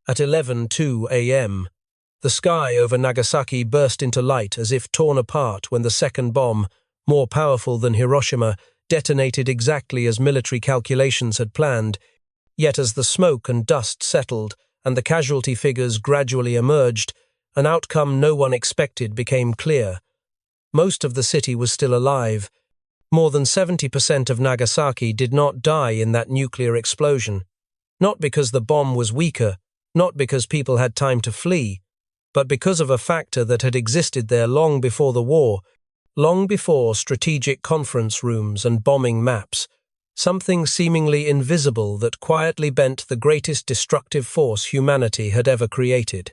At 11:02 a.m., the sky over Nagasaki burst into light as if torn apart when the second bomb, more powerful than Hiroshima, detonated exactly as military calculations had planned. Yet as the smoke and dust settled and the casualty figures gradually emerged, an outcome no one expected became clear. Most of the city was still alive. More than 70% of Nagasaki did not die in that nuclear explosion. Not because the bomb was weaker, not because people had time to flee, but because of a factor that had existed there long before the war, long before strategic conference rooms and bombing maps, something seemingly invisible that quietly bent the greatest destructive force humanity had ever created.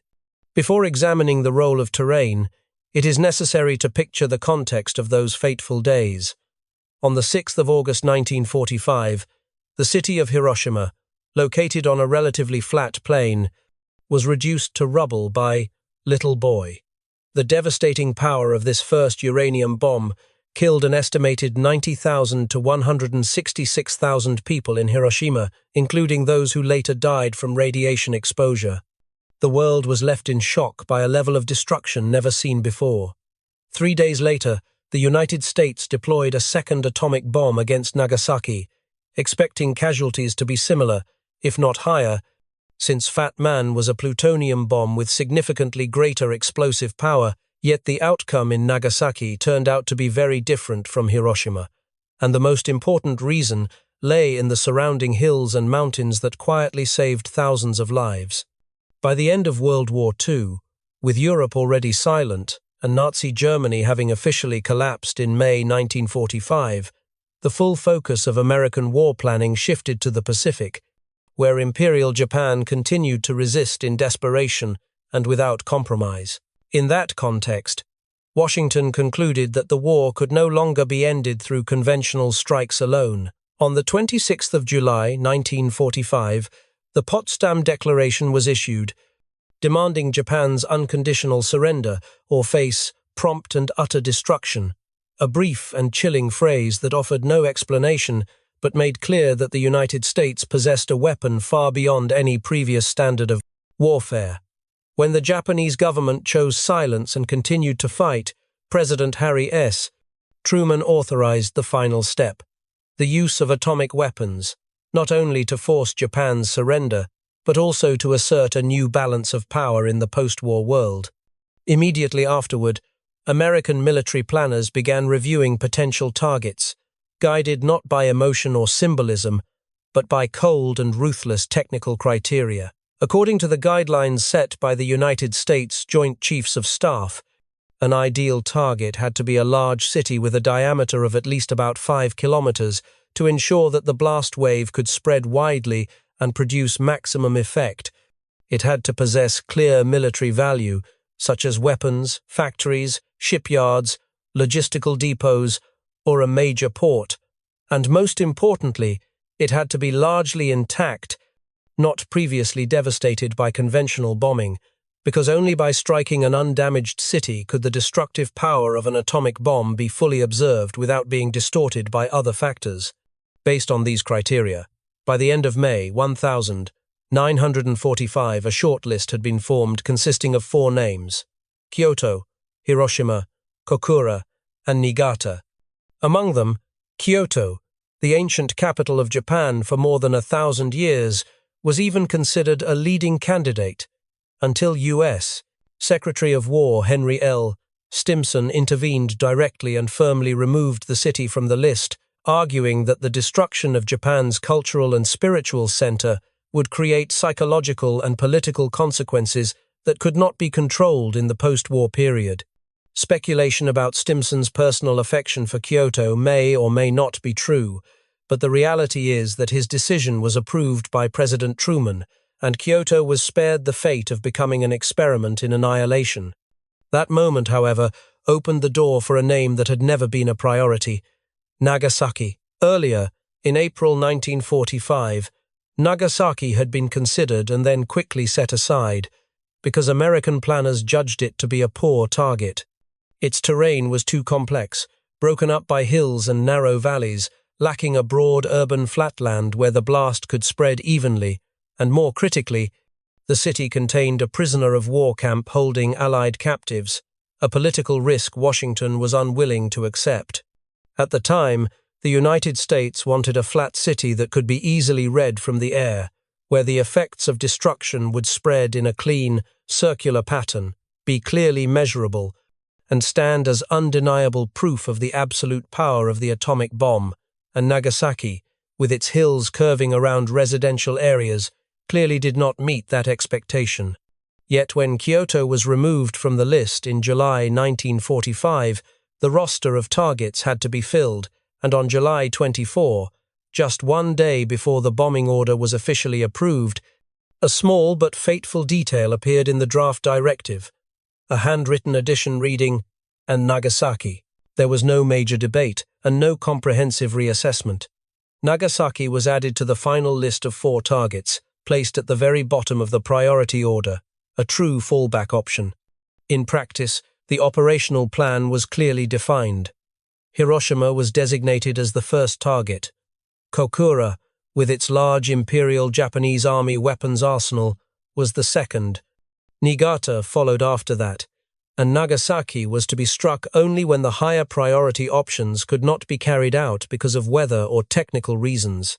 Before examining the role of terrain, it is necessary to picture the context of those fateful days. On the 6th of August 1945, the city of Hiroshima, located on a relatively flat plain, was reduced to rubble by Little Boy. The devastating power of this first uranium bomb killed an estimated 90,000 to 166,000 people in Hiroshima, including those who later died from radiation exposure. The world was left in shock by a level of destruction never seen before. 3 days later, the United States deployed a second atomic bomb against Nagasaki, expecting casualties to be similar, if not higher, since Fat Man was a plutonium bomb with significantly greater explosive power. Yet the outcome in Nagasaki turned out to be very different from Hiroshima, and the most important reason lay in the surrounding hills and mountains that quietly saved thousands of lives. By the end of World War II, with Europe already silent and Nazi Germany having officially collapsed in May 1945, the full focus of American war planning shifted to the Pacific, where Imperial Japan continued to resist in desperation and without compromise. In that context, Washington concluded that the war could no longer be ended through conventional strikes alone. On the 26th of July 1945, the Potsdam Declaration was issued, demanding Japan's unconditional surrender or face prompt and utter destruction, a brief and chilling phrase that offered no explanation but made clear that the United States possessed a weapon far beyond any previous standard of warfare. When the Japanese government chose silence and continued to fight, President Harry S. Truman authorized the final step, the use of atomic weapons, not only to force Japan's surrender, but also to assert a new balance of power in the post-war world. Immediately afterward, American military planners began reviewing potential targets, guided not by emotion or symbolism, but by cold and ruthless technical criteria. According to the guidelines set by the United States Joint Chiefs of Staff, an ideal target had to be a large city with a diameter of at least about 5 kilometers to ensure that the blast wave could spread widely and produce maximum effect. It had to possess clear military value, such as weapons, factories, shipyards, logistical depots, or a major port. And most importantly, it had to be largely intact, not previously devastated by conventional bombing, because only by striking an undamaged city could the destructive power of an atomic bomb be fully observed without being distorted by other factors. Based on these criteria, by the end of May 1945, a shortlist had been formed consisting of 4 names: Kyoto, Hiroshima, Kokura, and Niigata. Among them, Kyoto, the ancient capital of Japan for more than 1,000 years, was even considered a leading candidate, until U.S. Secretary of War Henry L. Stimson intervened directly and firmly removed the city from the list, arguing that the destruction of Japan's cultural and spiritual center would create psychological and political consequences that could not be controlled in the post-war period. Speculation about Stimson's personal affection for Kyoto may or may not be true, but the reality is that his decision was approved by President Truman, and Kyoto was spared the fate of becoming an experiment in annihilation. That moment, however, opened the door for a name that had never been a priority: Nagasaki. Earlier, in April 1945, Nagasaki had been considered and then quickly set aside, because American planners judged it to be a poor target. Its terrain was too complex, broken up by hills and narrow valleys, lacking a broad urban flatland where the blast could spread evenly, and more critically, The city contained a prisoner of war camp holding Allied captives, a political risk Washington was unwilling to accept. At the time, the United States wanted a flat city that could be easily read from the air, where the effects of destruction would spread in a clean, circular pattern, be clearly measurable, and stand as undeniable proof of the absolute power of the atomic bomb. And Nagasaki, with its hills curving around residential areas, clearly did not meet that expectation. Yet when Kyoto was removed from the list in July 1945, the roster of targets had to be filled, and on July 24, just one day before the bombing order was officially approved, a small but fateful detail appeared in the draft directive, a handwritten addition reading, "and Nagasaki." There was no major debate and no comprehensive reassessment. Nagasaki was added to the final list of 4 targets, placed at the very bottom of the priority order, a true fallback option. In practice, the operational plan was clearly defined. Hiroshima was designated as the first target. Kokura, with its large Imperial Japanese Army weapons arsenal, was the second. Niigata followed after that, and Nagasaki was to be struck only when the higher priority options could not be carried out because of weather or technical reasons.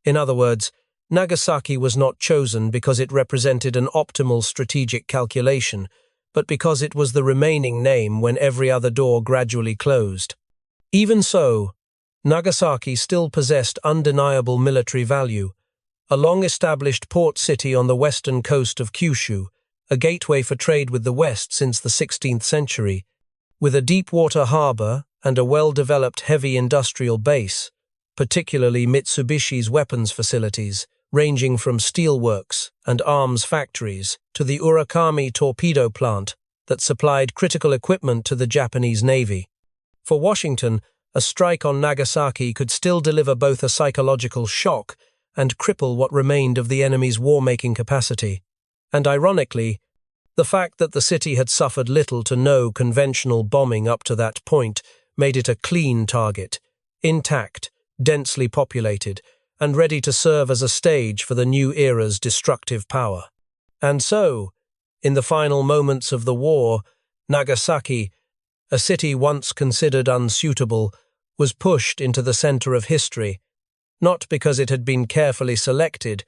In other words, Nagasaki was not chosen because it represented an optimal strategic calculation, but because it was the remaining name when every other door gradually closed. Even so, Nagasaki still possessed undeniable military value, a long-established port city on the western coast of Kyushu, a gateway for trade with the West since the 16th century, with a deep-water harbor and a well-developed heavy industrial base, particularly Mitsubishi's weapons facilities, ranging from steelworks and arms factories to the Urakami torpedo plant that supplied critical equipment to the Japanese Navy. For Washington, a strike on Nagasaki could still deliver both a psychological shock and cripple what remained of the enemy's war-making capacity. And ironically, the fact that the city had suffered little to no conventional bombing up to that point made it a clean target, intact, densely populated, and ready to serve as a stage for the new era's destructive power. And so, in the final moments of the war, Nagasaki, a city once considered unsuitable, was pushed into the center of history, not because it had been carefully selected,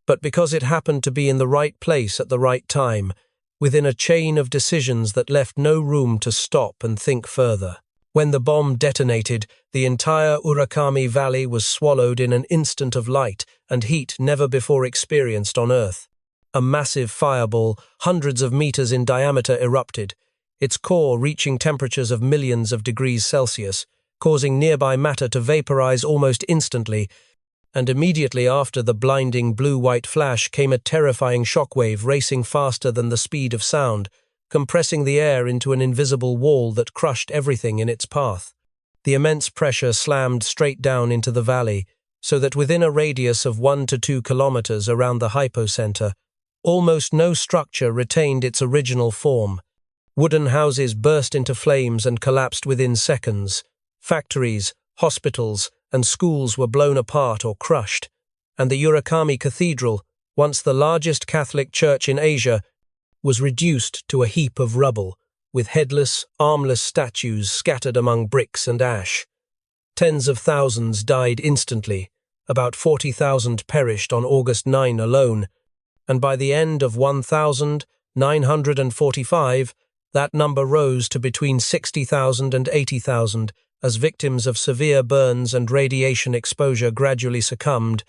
but because it happened to be in the right place at the right time, within a chain of decisions that left no room to stop and think further. When the bomb detonated, the entire Urakami Valley was swallowed in an instant of light and heat never before experienced on Earth. A massive fireball, hundreds of meters in diameter, erupted, its core reaching temperatures of millions of degrees Celsius, causing nearby matter to vaporize almost instantly, and immediately after the blinding blue-white flash came a terrifying shockwave racing faster than the speed of sound, compressing the air into an invisible wall that crushed everything in its path. The immense pressure slammed straight down into the valley, so that within a radius of 1 to 2 kilometers around the hypocenter, almost no structure retained its original form. Wooden houses burst into flames and collapsed within seconds. Factories, hospitals, and schools were blown apart or crushed, and the Urakami Cathedral, once the largest Catholic church in Asia, was reduced to a heap of rubble, with headless, armless statues scattered among bricks and ash. Tens of thousands died instantly, about 40,000 perished on August 9 alone, and by the end of 1945, that number rose to between 60,000 and 80,000 as victims of severe burns and radiation exposure gradually succumbed,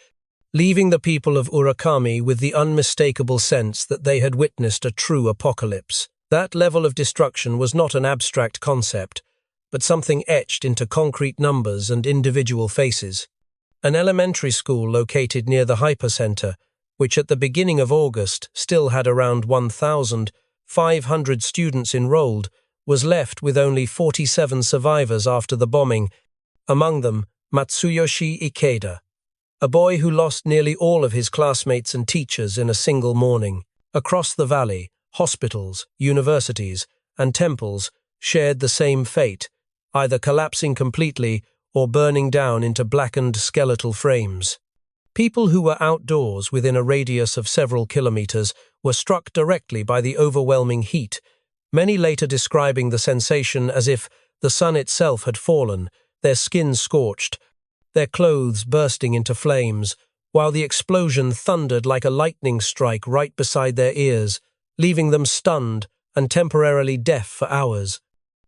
leaving the people of Urakami with the unmistakable sense that they had witnessed a true apocalypse. That level of destruction was not an abstract concept, but something etched into concrete numbers and individual faces. An elementary school located near the hypercenter, which at the beginning of August still had around 1,500 students enrolled, was left with only 47 survivors after the bombing, among them Matsuyoshi Ikeda, a boy who lost nearly all of his classmates and teachers in a single morning. Across the valley, hospitals, universities, and temples shared the same fate, either collapsing completely or burning down into blackened skeletal frames. People who were outdoors within a radius of several kilometers were struck directly by the overwhelming heat, many later describing the sensation as if the sun itself had fallen, their skin scorched, their clothes bursting into flames, while the explosion thundered like a lightning strike right beside their ears, leaving them stunned and temporarily deaf for hours.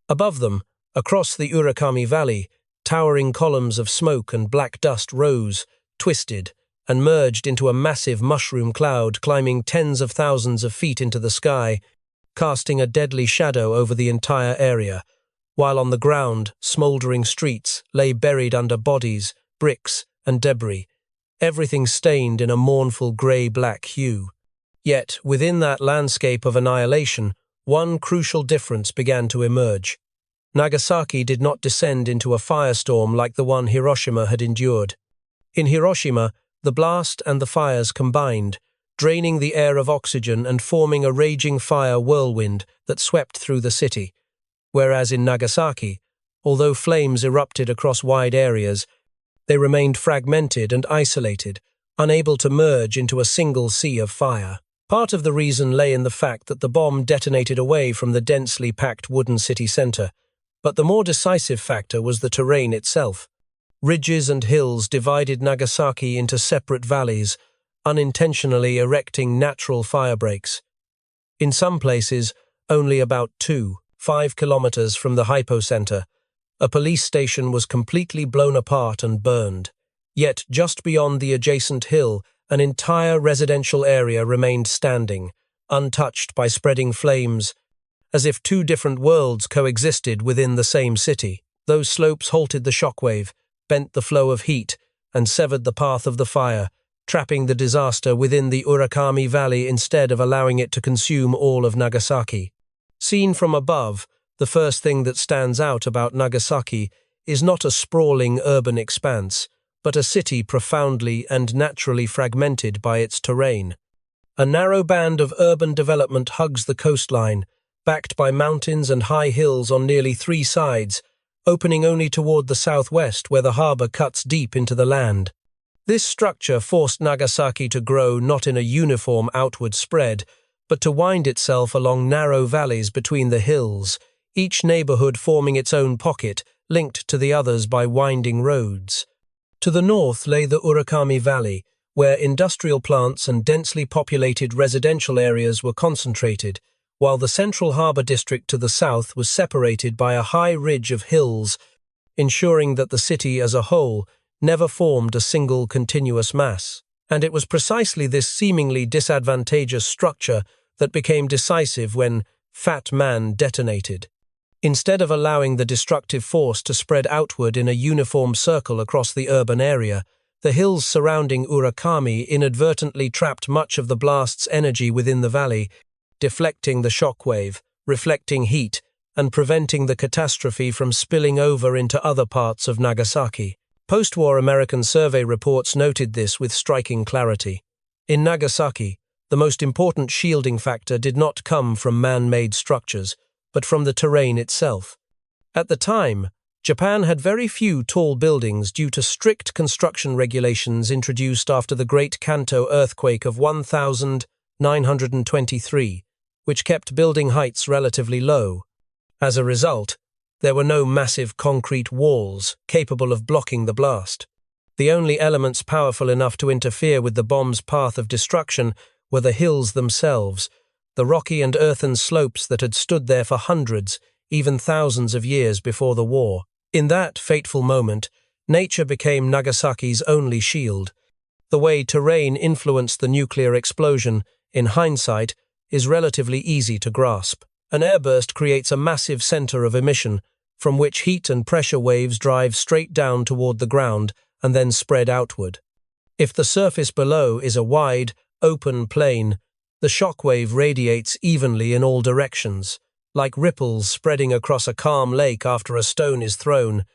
Above them, across the Urakami Valley, towering columns of smoke and black dust rose, twisted, and merged into a massive mushroom cloud climbing tens of thousands of feet into the sky, casting a deadly shadow over the entire area, while on the ground, smouldering streets lay buried under bodies, bricks, and debris, everything stained in a mournful grey-black hue. Yet, within that landscape of annihilation, one crucial difference began to emerge. Nagasaki did not descend into a firestorm like the one Hiroshima had endured. In Hiroshima, the blast and the fires combined, draining the air of oxygen and forming a raging fire whirlwind that swept through the city. Whereas in Nagasaki, although flames erupted across wide areas, they remained fragmented and isolated, unable to merge into a single sea of fire. Part of the reason lay in the fact that the bomb detonated away from the densely packed wooden city center, but the more decisive factor was the terrain itself. Ridges and hills divided Nagasaki into separate valleys, unintentionally erecting natural fire breaks. In some places, only about 5 kilometers from the hypocenter, a police station was completely blown apart and burned. Yet, just beyond the adjacent hill, an entire residential area remained standing, untouched by spreading flames, as if two different worlds coexisted within the same city. Those slopes halted the shockwave, bent the flow of heat, and severed the path of the fire, trapping the disaster within the Urakami Valley instead of allowing it to consume all of Nagasaki. Seen from above, the first thing that stands out about Nagasaki is not a sprawling urban expanse, but a city profoundly and naturally fragmented by its terrain. A narrow band of urban development hugs the coastline, backed by mountains and high hills on nearly 3 sides, opening only toward the southwest where the harbor cuts deep into the land. This structure forced Nagasaki to grow not in a uniform outward spread, but to wind itself along narrow valleys between the hills, each neighborhood forming its own pocket, linked to the others by winding roads. To the north lay the Urakami Valley, where industrial plants and densely populated residential areas were concentrated, while the central harbor district to the south was separated by a high ridge of hills, ensuring that the city as a whole never formed a single continuous mass. And it was precisely this seemingly disadvantageous structure that became decisive when Fat Man detonated. Instead of allowing the destructive force to spread outward in a uniform circle across the urban area, the hills surrounding Urakami inadvertently trapped much of the blast's energy within the valley, deflecting the shockwave, reflecting heat, and preventing the catastrophe from spilling over into other parts of Nagasaki. Post-war American survey reports noted this with striking clarity. In Nagasaki, the most important shielding factor did not come from man-made structures, but from the terrain itself. At the time, Japan had very few tall buildings due to strict construction regulations introduced after the Great Kanto earthquake of 1923, which kept building heights relatively low. As a result, there were no massive concrete walls capable of blocking the blast. The only elements powerful enough to interfere with the bomb's path of destruction were the hills themselves, the rocky and earthen slopes that had stood there for hundreds, even thousands of years before the war. In that fateful moment, nature became Nagasaki's only shield. The way terrain influenced the nuclear explosion, in hindsight, is relatively easy to grasp. An airburst creates a massive center of emission, from which heat and pressure waves drive straight down toward the ground and then spread outward. If the surface below is a wide, open plain, the shockwave radiates evenly in all directions, like ripples spreading across a calm lake after a stone is thrown,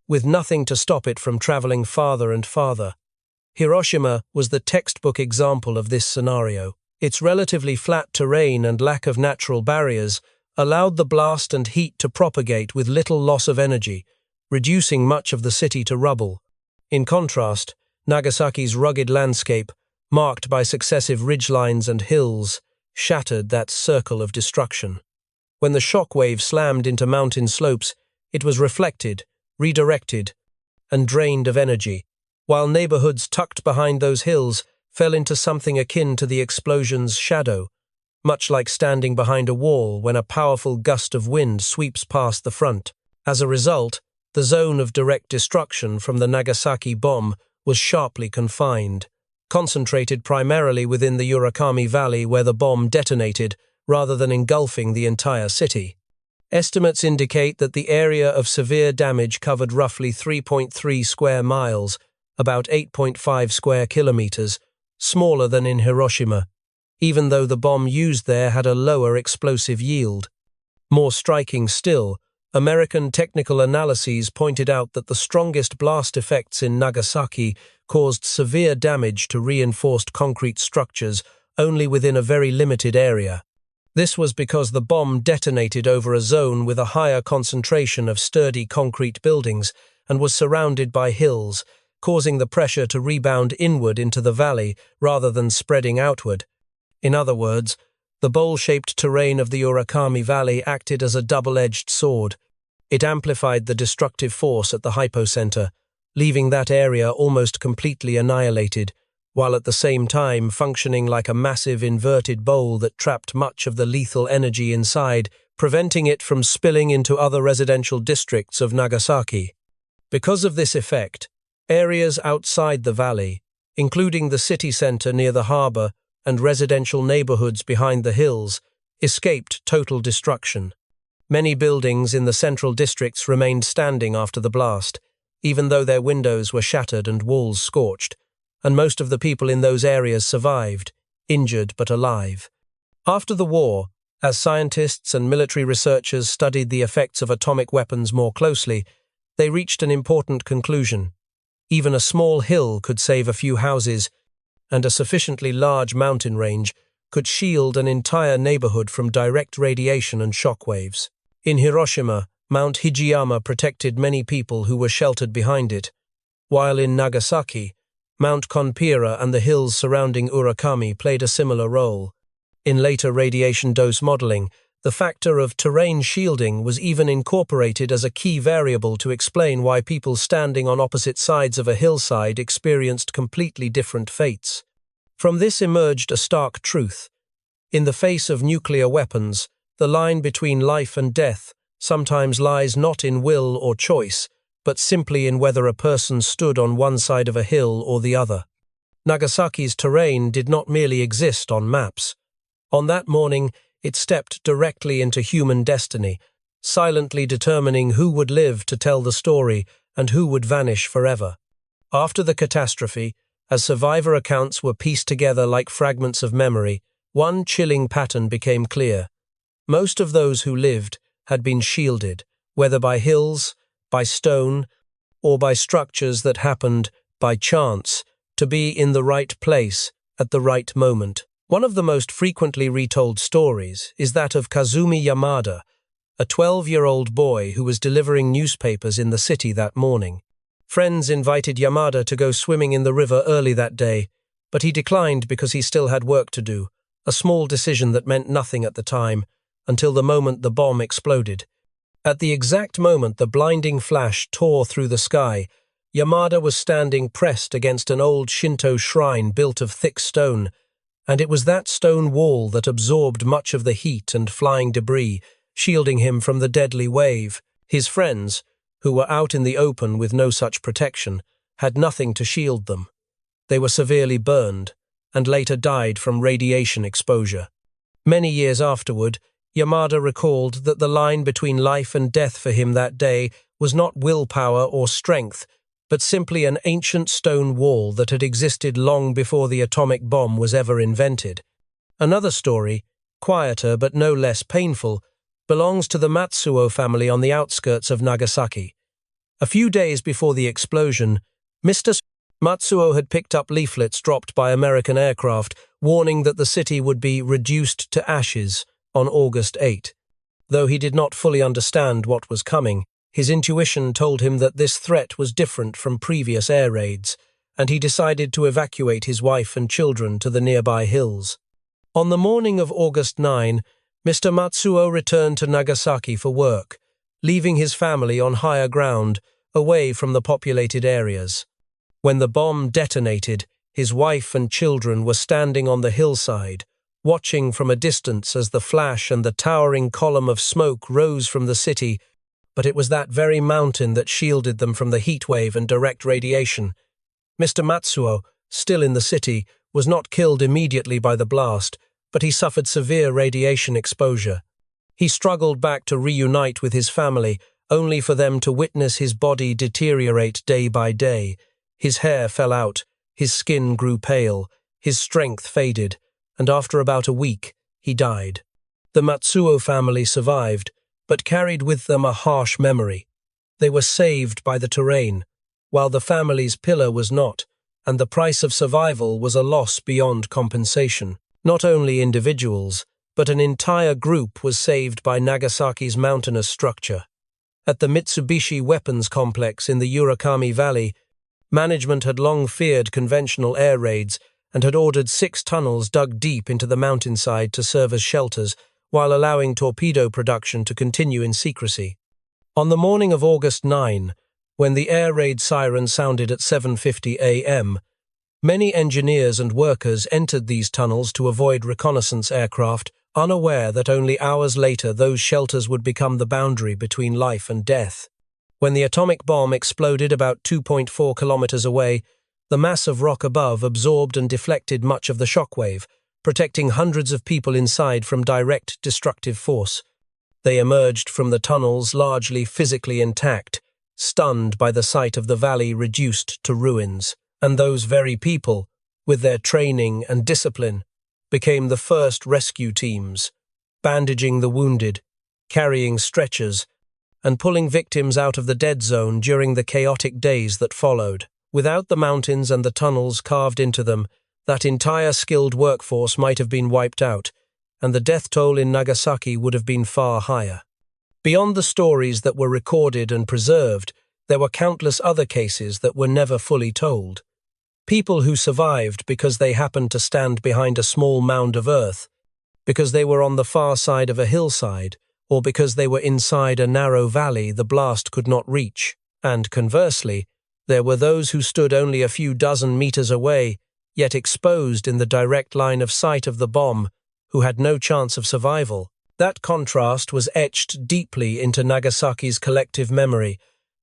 with nothing to stop it from traveling farther and farther. Hiroshima was the textbook example of this scenario. Its relatively flat terrain and lack of natural barriers allowed the blast and heat to propagate with little loss of energy, reducing much of the city to rubble. In contrast, Nagasaki's rugged landscape, marked by successive ridgelines and hills, shattered that circle of destruction. When the shockwave slammed into mountain slopes, it was reflected, redirected, and drained of energy, while neighborhoods tucked behind those hills fell into something akin to the explosion's shadow, much like standing behind a wall when a powerful gust of wind sweeps past the front. As a result, the zone of direct destruction from the Nagasaki bomb was sharply confined, concentrated primarily within the Urakami Valley where the bomb detonated, rather than engulfing the entire city. Estimates indicate that the area of severe damage covered roughly 3.3 square miles, about 8.5 square kilometers, smaller than in Hiroshima, even though the bomb used there had a lower explosive yield. More striking still, American technical analyses pointed out that the strongest blast effects in Nagasaki caused severe damage to reinforced concrete structures only within a very limited area. This was because the bomb detonated over a zone with a higher concentration of sturdy concrete buildings and was surrounded by hills, causing the pressure to rebound inward into the valley rather than spreading outward. In other words, the bowl-shaped terrain of the Urakami Valley acted as a double-edged sword. It amplified the destructive force at the hypocenter, leaving that area almost completely annihilated, while at the same time functioning like a massive inverted bowl that trapped much of the lethal energy inside, preventing it from spilling into other residential districts of Nagasaki. Because of this effect, areas outside the valley, including the city center near the harbor and residential neighborhoods behind the hills, escaped total destruction. Many buildings in the central districts remained standing after the blast, even though their windows were shattered and walls scorched, and most of the people in those areas survived, injured but alive. After the war, as scientists and military researchers studied the effects of atomic weapons more closely, they reached an important conclusion. Even a small hill could save a few houses, and a sufficiently large mountain range could shield an entire neighborhood from direct radiation and shockwaves. In Hiroshima, Mount Hijiyama protected many people who were sheltered behind it, while in Nagasaki, Mount Konpira and the hills surrounding Urakami played a similar role. In later radiation dose modeling, the factor of terrain shielding was even incorporated as a key variable to explain why people standing on opposite sides of a hillside experienced completely different fates. From this emerged a stark truth. In the face of nuclear weapons, the line between life and death sometimes lies not in will or choice, but simply in whether a person stood on one side of a hill or the other. Nagasaki's terrain did not merely exist on maps. On that morning, it stepped directly into human destiny, silently determining who would live to tell the story and who would vanish forever. After the catastrophe, as survivor accounts were pieced together like fragments of memory, one chilling pattern became clear. Most of those who lived had been shielded, whether by hills, by stone, or by structures that happened, by chance, to be in the right place at the right moment. One of the most frequently retold stories is that of Kazumi Yamada, a 12-year-old boy who was delivering newspapers in the city that morning. Friends invited Yamada to go swimming in the river early that day, but he declined because he still had work to do, a small decision that meant nothing at the time, until the moment the bomb exploded. At the exact moment the blinding flash tore through the sky, Yamada was standing pressed against an old Shinto shrine built of thick stone, and it was that stone wall that absorbed much of the heat and flying debris, shielding him from the deadly wave. His friends, who were out in the open with no such protection, had nothing to shield them. They were severely burned, and later died from radiation exposure. Many years afterward, Yamada recalled that the line between life and death for him that day was not willpower or strength, but simply an ancient stone wall that had existed long before the atomic bomb was ever invented. Another story, quieter but no less painful, belongs to the Matsuo family on the outskirts of Nagasaki. A few days before the explosion, Mr. Matsuo had picked up leaflets dropped by American aircraft warning that the city would be reduced to ashes on August 8. Though he did not fully understand what was coming, his intuition told him that this threat was different from previous air raids, and he decided to evacuate his wife and children to the nearby hills. On the morning of August 9, Mr. Matsuo returned to Nagasaki for work, leaving his family on higher ground, away from the populated areas. When the bomb detonated, his wife and children were standing on the hillside, watching from a distance as the flash and the towering column of smoke rose from the city, but it was that very mountain that shielded them from the heat wave and direct radiation. Mr. Matsuo, still in the city, was not killed immediately by the blast, but he suffered severe radiation exposure. He struggled back to reunite with his family, only for them to witness his body deteriorate day by day. His hair fell out, his skin grew pale, his strength faded, and after about a week, he died. The Matsuo family survived, but carried with them a harsh memory. They were saved by the terrain, while the family's pillar was not, and the price of survival was a loss beyond compensation. Not only individuals, but an entire group was saved by Nagasaki's mountainous structure. At the Mitsubishi Weapons Complex in the Urakami Valley, management had long feared conventional air raids and had ordered 6 tunnels dug deep into the mountainside to serve as shelters, while allowing torpedo production to continue in secrecy. On the morning of August 9, when the air raid siren sounded at 7:50 a.m., many engineers and workers entered these tunnels to avoid reconnaissance aircraft, unaware that only hours later those shelters would become the boundary between life and death. When the atomic bomb exploded about 2.4 kilometers away, the mass of rock above absorbed and deflected much of the shockwave, protecting hundreds of people inside from direct destructive force. They emerged from the tunnels largely physically intact, stunned by the sight of the valley reduced to ruins. And those very people, with their training and discipline, became the first rescue teams, bandaging the wounded, carrying stretchers, and pulling victims out of the dead zone during the chaotic days that followed. Without the mountains and the tunnels carved into them, that entire skilled workforce might have been wiped out, and the death toll in Nagasaki would have been far higher. Beyond the stories that were recorded and preserved, there were countless other cases that were never fully told. People who survived because they happened to stand behind a small mound of earth, because they were on the far side of a hillside, or because they were inside a narrow valley the blast could not reach. And conversely, there were those who stood only a few dozen meters away, yet exposed in the direct line of sight of the bomb, who had no chance of survival. That contrast was etched deeply into Nagasaki's collective memory,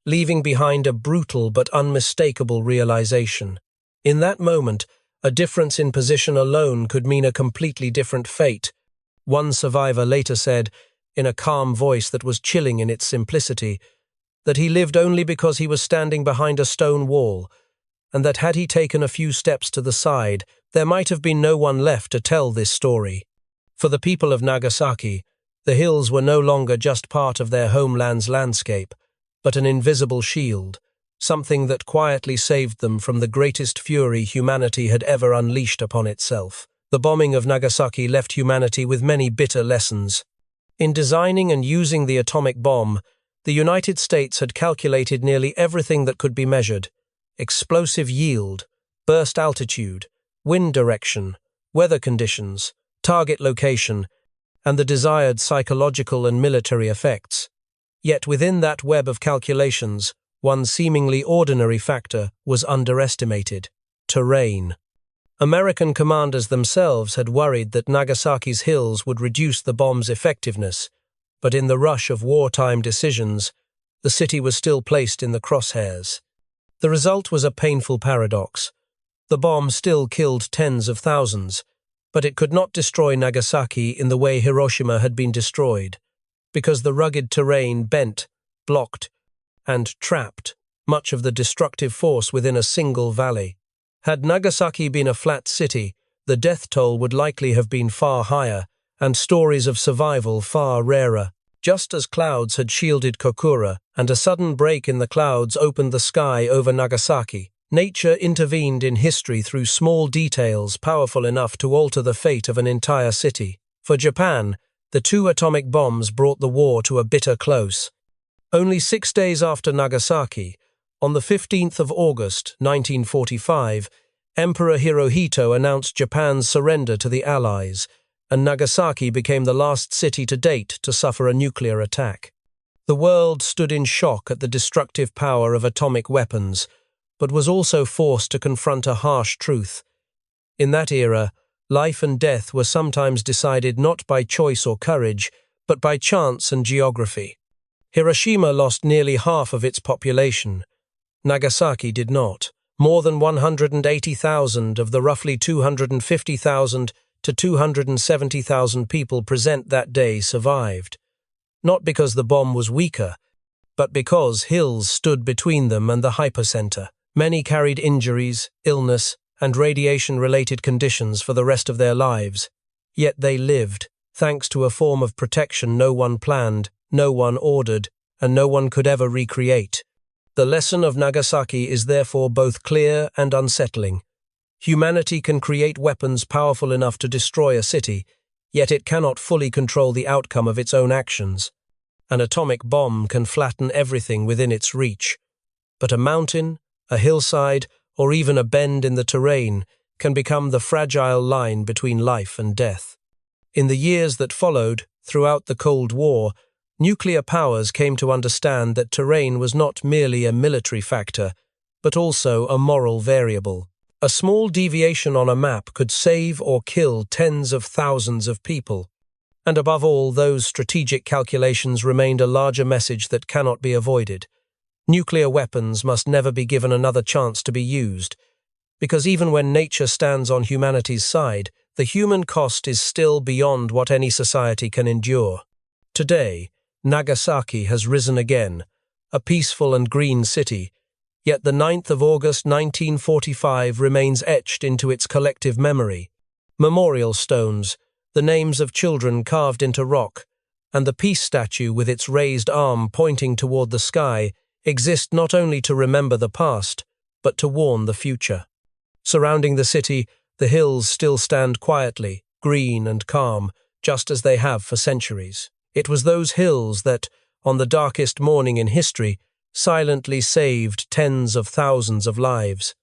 leaving behind a brutal but unmistakable realization. In that moment, a difference in position alone could mean a completely different fate. One survivor later said, in a calm voice that was chilling in its simplicity, that he lived only because he was standing behind a stone wall, and that had he taken a few steps to the side, there might have been no one left to tell this story. For the people of Nagasaki, the hills were no longer just part of their homeland's landscape, but an invisible shield, something that quietly saved them from the greatest fury humanity had ever unleashed upon itself. The bombing of Nagasaki left humanity with many bitter lessons. In designing and using the atomic bomb, the United States had calculated nearly everything that could be measured: explosive yield, burst altitude, wind direction, weather conditions, target location, and the desired psychological and military effects. Yet within that web of calculations, one seemingly ordinary factor was underestimated: terrain. American commanders themselves had worried that Nagasaki's hills would reduce the bomb's effectiveness, but in the rush of wartime decisions, the city was still placed in the crosshairs. The result was a painful paradox. The bomb still killed tens of thousands, but it could not destroy Nagasaki in the way Hiroshima had been destroyed, because the rugged terrain bent, blocked, and trapped much of the destructive force within a single valley. Had Nagasaki been a flat city, the death toll would likely have been far higher, and stories of survival far rarer. Just as clouds had shielded Kokura, and a sudden break in the clouds opened the sky over Nagasaki, nature intervened in history through small details powerful enough to alter the fate of an entire city. For Japan, the 2 atomic bombs brought the war to a bitter close. Only 6 days after Nagasaki, On the 15th of August, 1945, Emperor Hirohito announced Japan's surrender to the Allies, and Nagasaki became the last city to date to suffer a nuclear attack. The world stood in shock at the destructive power of atomic weapons, but was also forced to confront a harsh truth. In that era, life and death were sometimes decided not by choice or courage, but by chance and geography. Hiroshima lost nearly half of its population. Nagasaki did not. More than 180,000 of the roughly 250,000 to 270,000 people present that day survived. Not because the bomb was weaker, but because hills stood between them and the hypocenter. Many carried injuries, illness, and radiation-related conditions for the rest of their lives. Yet they lived, thanks to a form of protection no one planned, no one ordered, and no one could ever recreate. The lesson of Nagasaki is therefore both clear and unsettling. Humanity can create weapons powerful enough to destroy a city, yet it cannot fully control the outcome of its own actions. An atomic bomb can flatten everything within its reach, but a mountain, a hillside, or even a bend in the terrain can become the fragile line between life and death. In the years that followed, throughout the Cold War, nuclear powers came to understand that terrain was not merely a military factor, but also a moral variable. A small deviation on a map could save or kill tens of thousands of people. And above all, those strategic calculations remained a larger message that cannot be avoided. Nuclear weapons must never be given another chance to be used, because even when nature stands on humanity's side, the human cost is still beyond what any society can endure. Today, Nagasaki has risen again, a peaceful and green city, yet the 9th of August 1945 remains etched into its collective memory. Memorial stones, the names of children carved into rock, and the peace statue with its raised arm pointing toward the sky exist not only to remember the past, but to warn the future. Surrounding the city, the hills still stand quietly, green and calm, just as they have for centuries. It was those hills that, on the darkest morning in history, silently saved tens of thousands of lives.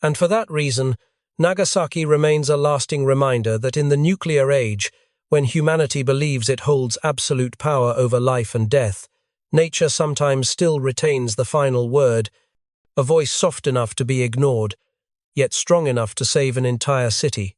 And for that reason, Nagasaki remains a lasting reminder that in the nuclear age, when humanity believes it holds absolute power over life and death, nature sometimes still retains the final word, a voice soft enough to be ignored, yet strong enough to save an entire city.